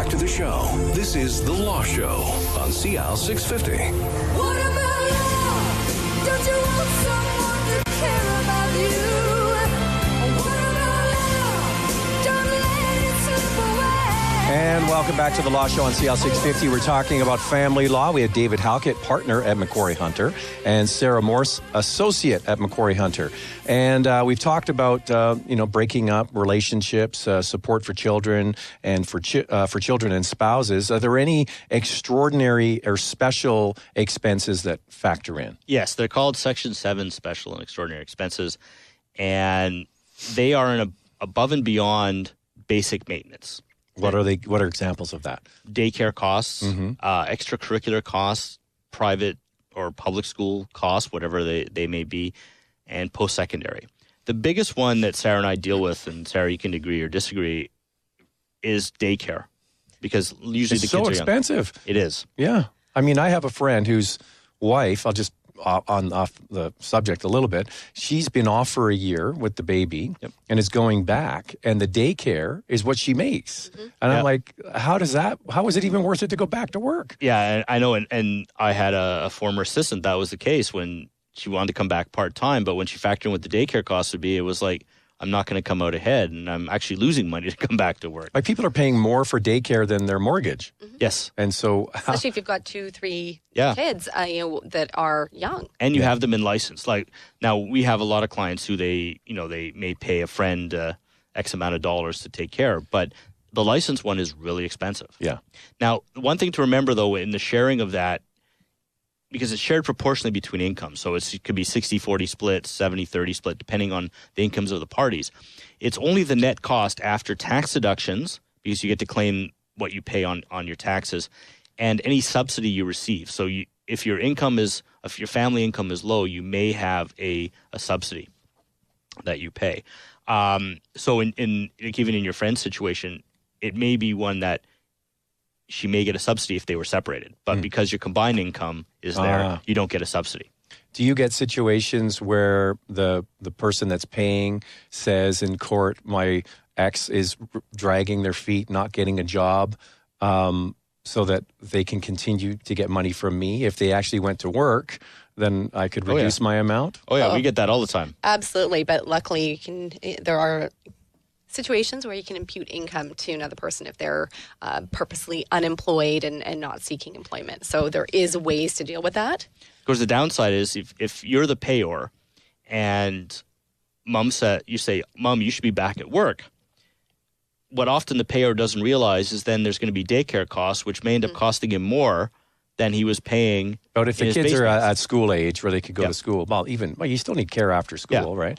back to the show. This is The Law Show on CL 650. What about love? Don't you want someone to care about you? What about love? Don't let it slip away. And welcome back to The Law Show on CL 650. We're talking about family law. We have David Halkett, partner at McQuarrie Hunter, and Sarah Morse, associate at McQuarrie Hunter. And we've talked about, breaking up relationships, support for children, and for children and spouses. Are there any extraordinary or special expenses that factor in? Yes, they're called Section 7 special and extraordinary expenses, and they are an above and beyond basic maintenance. What are they? What are examples of that? Daycare costs, extracurricular costs, private or public school costs, whatever they may be, and post-secondary. The biggest one that Sarah and I deal with, and Sarah, you can agree or disagree, is daycare, because usually the kids are young. It's so expensive. It is. Yeah. I mean, I have a friend whose wife, I'll just off the subject a little bit, she's been off for a year with the baby and is going back, and the daycare is what she makes. And I'm like, how is it even worth it to go back to work? Yeah, I know. And I had a former assistant that was the case when she wanted to come back part-time, but when she factored in what the daycare costs would be, it was like, I'm not going to come out ahead, and I'm actually losing money to come back to work. Like, people are paying more for daycare than their mortgage. Yes. And so, especially if you've got 2-3 kids, that are young, and you have them in license. Like, now we have a lot of clients who they may pay a friend X amount of dollars to take care of, but the license one is really expensive. Yeah. Now, one thing to remember though, in the sharing of that, because it's shared proportionally between incomes. So it could be 60-40 split, 70-30 split, depending on the incomes of the parties. It's only the net cost after tax deductions, because you get to claim what you pay on your taxes, and any subsidy you receive. So if your family income is low, you may have a subsidy that you pay. So even in your friend's situation, it may be one that she may get a subsidy if they were separated, but because your combined income is there, you don't get a subsidy. Do you get situations where the person that's paying says in court, my ex is dragging their feet, not getting a job, so that they can continue to get money from me? If they actually went to work, then I could reduce my amount? Oh, yeah, we get that all the time. Absolutely, but luckily there are situations where you can impute income to another person if they're purposely unemployed and not seeking employment. So there is ways to deal with that. Of course, the downside is if you're the payor and you say, Mom, you should be back at work. What often the payor doesn't realize is then there's going to be daycare costs, which may end up costing him more than he was paying. But if the kids are at school age where they could go to school, you still need care after school, right?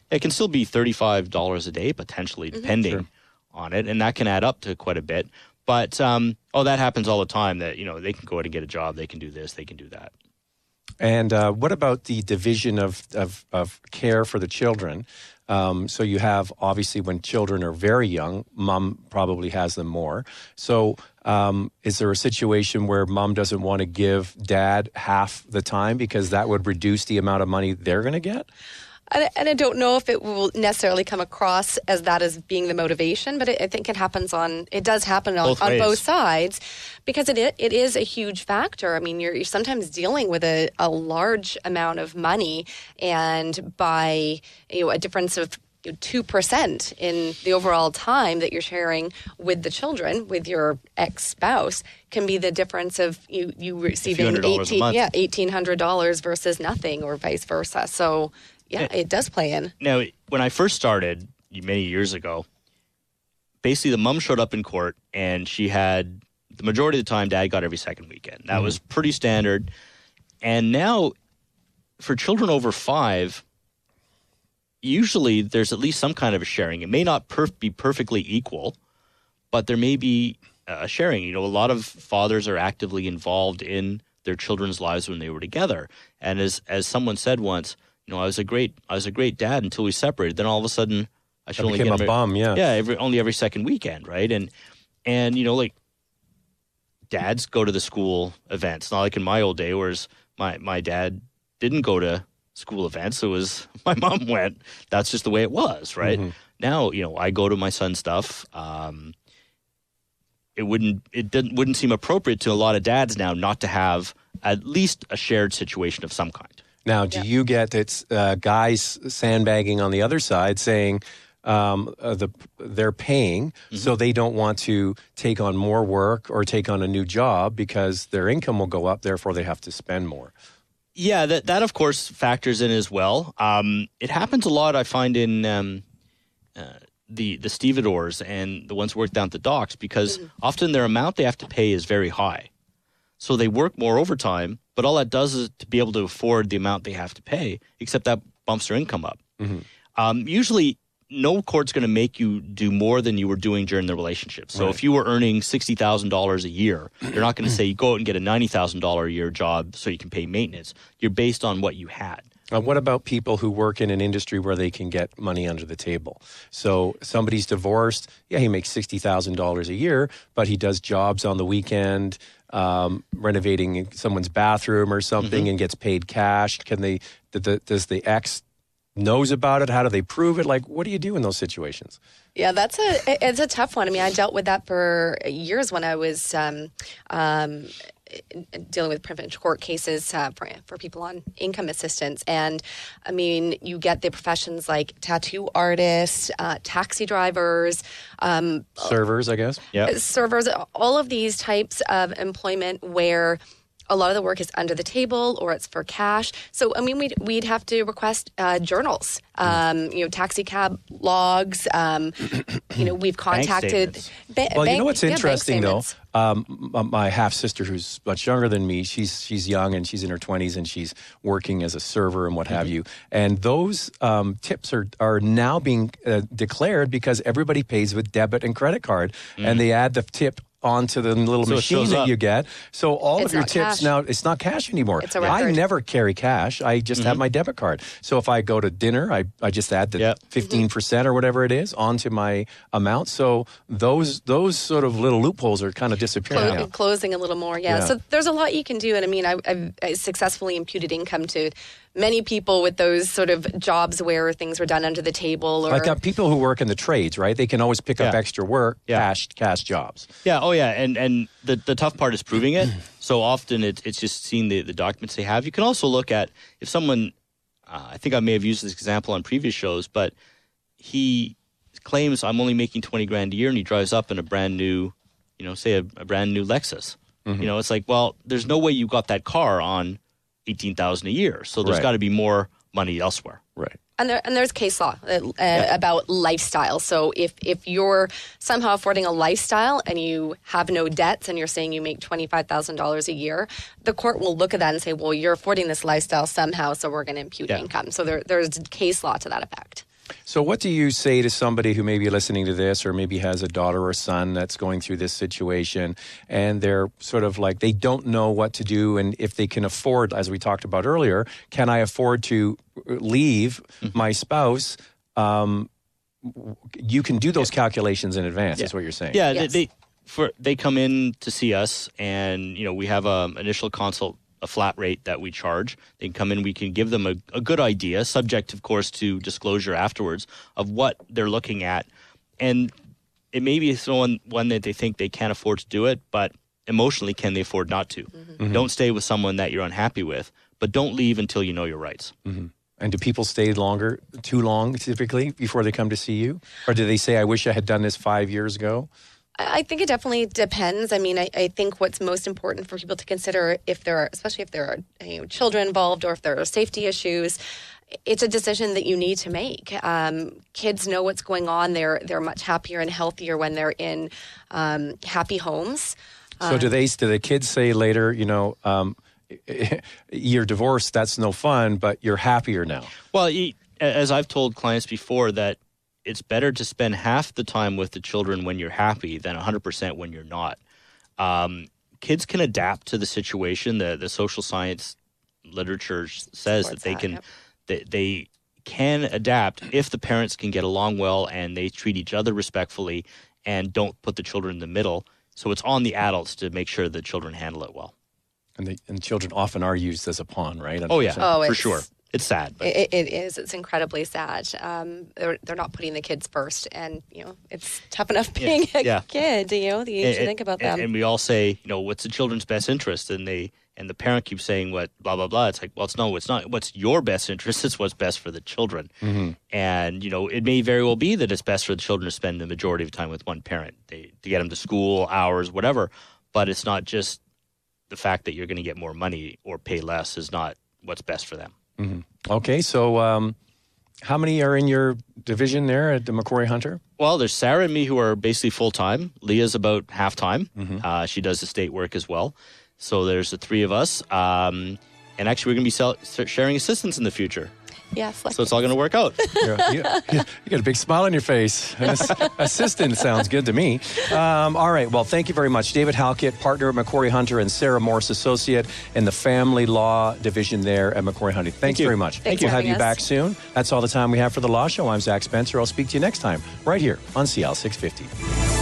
It can still be $35 a day, potentially, depending on it, and that can add up to quite a bit. But, that happens all the time, that, they can go out and get a job, they can do this, they can do that. And what about the division of care for the children? So you have, obviously, when children are very young, mom probably has them more. So is there a situation where mom doesn't want to give dad half the time because that would reduce the amount of money they're going to get? And I don't know if it will necessarily come across as that as being the motivation, but I think it does happen on both sides, because it is a huge factor. I mean, you're sometimes dealing with a large amount of money, and by a difference of 2% in the overall time that you're sharing with the children, with your ex-spouse, can be the difference of you receiving $1,800 versus nothing, or vice versa. So yeah, it does play in. Now, when I first started many years ago, basically the mom showed up in court, and she had, the majority of the time, dad got every second weekend. That was pretty standard. And now, for children over 5, usually there's at least some kind of a sharing. It may not be perfectly equal, but there may be a sharing. A lot of fathers are actively involved in their children's lives when they were together. And as someone said once, I was a great dad until we separated. Then all of a sudden, I should only get a bum. Yeah, only every second weekend, right? And like, dads go to the school events, not like in my old day, whereas my dad didn't go to school events. It was my mom went. That's just the way it was, right? Now, I go to my son's stuff. wouldn't seem appropriate to a lot of dads now not to have at least a shared situation of some kind. Now, do you get it's guys sandbagging on the other side saying they're paying, so they don't want to take on more work or take on a new job because their income will go up, therefore they have to spend more? Yeah, that of course factors in as well. It happens a lot, I find, in the stevedores and the ones who work down at the docks, because often their amount they have to pay is very high. So they work more overtime, but all that does is to be able to afford the amount they have to pay, except that bumps their income up. Usually, no court's going to make you do more than you were doing during the relationship. So if you were earning $60,000 a year, they're not going to say you go out and get a $90,000 a year job so you can pay maintenance. You're based on what you had. What about people who work in an industry where they can get money under the table? So somebody's divorced. Yeah, he makes $60,000 a year, but he does jobs on the weekend, renovating someone's bathroom or something, and gets paid cash. Does the ex knows about it? How do they prove it? Like, what do you do in those situations? Yeah, it's a tough one. I mean, I dealt with that for years when I was dealing with privilege court cases for people on income assistance. And I mean, you get the professions like tattoo artists, taxi drivers, servers, I guess. Yeah, servers, all of these types of employment where a lot of the work is under the table or it's for cash. So, I mean, we'd have to request journals, taxi cab logs. We've contacted Well, you know what's interesting, though? My half-sister, who's much younger than me, she's young and she's in her 20s and she's working as a server and what have you. And those tips are now being declared because everybody pays with debit and credit card. And they add the tip onto the little machine that you get. So all of your tips now, it's not cash anymore. It's a record. I never carry cash. I just have my debit card. So if I go to dinner, I just add the 15% or whatever it is onto my amount. So those sort of little loopholes are kind of disappearing now. Closing a little more, yeah. So there's a lot you can do. And I mean, I've successfully imputed income to many people with those sort of jobs where things were done under the table. Or like people who work in the trades, right? They can always pick up extra work, cash jobs. Yeah, oh yeah, and the tough part is proving it. So often it's just seeing the documents they have. You can also look at if someone, I think I may have used this example on previous shows, but he claims I'm only making $20,000 a year and he drives up in a brand new, say a brand new Lexus. It's like, well, there's no way you got that car on $18,000 a year. So there's got to be more money elsewhere. Right. And there's case law about lifestyle. So if you're somehow affording a lifestyle and you have no debts and you're saying you make $25,000 a year, the court will look at that and say, well, you're affording this lifestyle somehow, so we're going to impute income. So there's case law to that effect. So what do you say to somebody who may be listening to this or maybe has a daughter or son that's going through this situation and they're sort of like they don't know what to do and if they can afford, as we talked about earlier, can I afford to leave my spouse? You can do those calculations in advance, is what you're saying. Yeah, yes. They come in to see us and, we have an initial consult, a flat rate that we charge. They can come in, we can give them a good idea, subject, of course, to disclosure afterwards of what they're looking at. And it may be one that they think they can't afford to do it, but emotionally, can they afford not to? Don't stay with someone that you're unhappy with, but don't leave until you know your rights. And do people stay too long, typically, before they come to see you? Or do they say, I wish I had done this 5 years ago? I think it definitely depends. I mean, I think what's most important for people to consider, especially if there are children involved or if there are safety issues, it's a decision that you need to make. Kids know what's going on. They're much happier and healthier when they're in happy homes. So do the kids say later, you're divorced, that's no fun, but you're happier now? Well, as I've told clients before, that it's better to spend half the time with the children when you're happy than 100% when you're not. Kids can adapt to the situation. The social science literature says that they can adapt if the parents can get along well and they treat each other respectfully and don't put the children in the middle. So it's on the adults to make sure the children handle it well. And children often are used as a pawn, right? Oh, yeah, for sure. It's sad. But. It is. It's incredibly sad. They're not putting the kids first, and it's tough enough being a kid. The age to think about them. And we all say, what's the children's best interest, and the parent keeps saying what blah blah blah. It's like, well, it's not. What's your best interest? It's what's best for the children. Mm-hmm. And it may very well be that it's best for the children to spend the majority of the time with one parent, to get them to school, hours, whatever. But it's not just the fact that you're going to get more money or pay less is not what's best for them. Mm-hmm. Okay, so how many are in your division there at the McQuarrie Hunter? Well, there's Sarah and me who are basically full-time. Leah's about half-time. Mm-hmm. She does estate work as well. So there's the three of us. And actually, we're going to be sharing assistants in the future. Yes. So it's all going to work out. You got a big smile on your face. Assistant sounds good to me. All right. Well, thank you very much. David Halkett, partner at McQuarrie Hunter, and Sarah Morse, associate in the family law division there at McQuarrie Hunter. Thanks very much. Thanks We'll for have you having back us. soon. That's all the time we have for The Law Show. I'm Zach Spencer. I'll speak to you next time right here on CL 650.